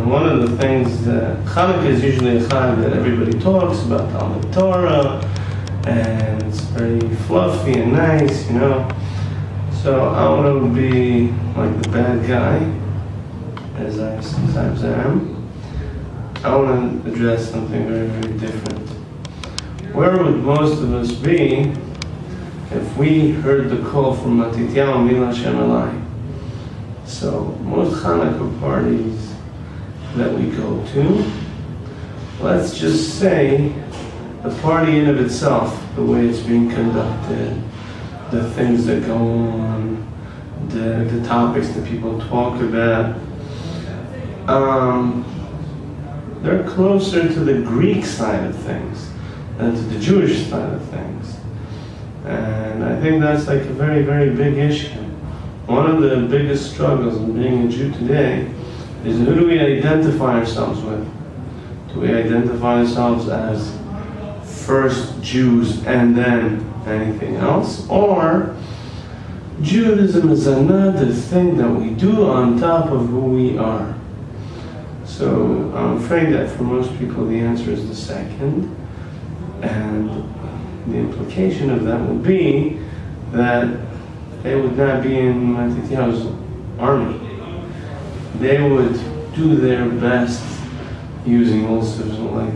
One of the things that Hanukkah is usually a Chag that everybody talks about Talmud Torah, and it's very fluffy and nice, you know. So I want to be like the bad guy, as I sometimes am. I want to address something very, very different. Where would most of us be if we heard the call from Matityahu Mila Hashem Elai? So most Hanukkah parties that we go to, let's just say the party in of itself, the way it's being conducted, the things that go on, the topics that people talk about, they're closer to the Greek side of things than to the Jewish side of things. And I think that's like a very, very big issue. One of the biggest struggles in being a Jew today is who do we identify ourselves with? Do we identify ourselves as first Jews and then anything else? Or Judaism is another thing that we do on top of who we are? So I'm afraid that for most people the answer is the second. And the implication of that would be that they would not be in Matityahu's army. They would do their best using all sorts of like,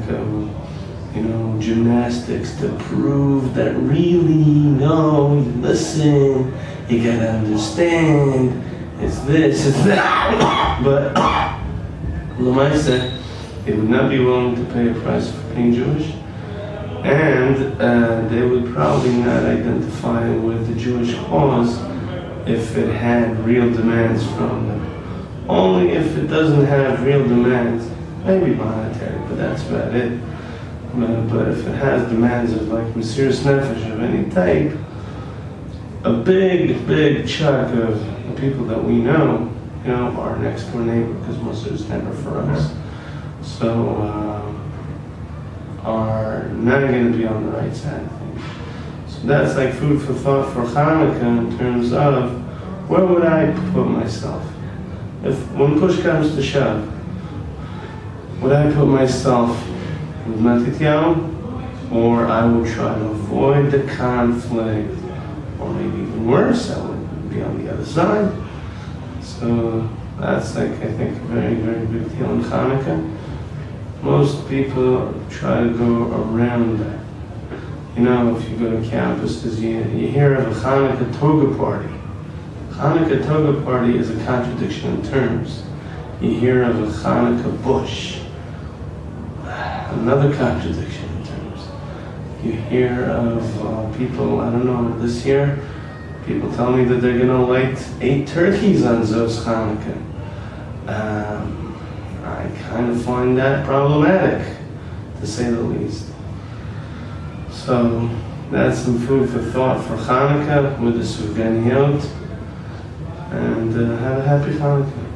gymnastics to prove that really, you listen, you gotta understand, it's this, it's that. But Lamaisa, they would not be willing to pay a price for being Jewish. And they would probably not identify with the Jewish cause if it had real demands from them. Only if it doesn't have real demands, maybe monetary, but that's about it. But if it has demands of like Mesiras Nefesh of any type, a big, big chunk of the people that we know, our next door neighbor, because most of it's never for us. So, are not going to be on the right side of things. So that's like food for thought for Hanukkah in terms of where would I put myself? When push comes to shove, would I put myself with Matityahu, or I would try to avoid the conflict, or maybe even worse, I would be on the other side. So that's like, I think, a very, very big deal in Hanukkah. Most people try to go around that. If you go to campuses, you hear of a Hanukkah toga party. Hanukkah toga party is a contradiction in terms. You hear of a Hanukkah bush. Another contradiction in terms. You hear of people, I don't know, this year, people tell me that they're going to light 8 turkeys on Zos Hanukkah. I kind of find that problematic, to say the least. So that's some food for thought for Hanukkah with the Suganiyot, and have a happy Hanukkah.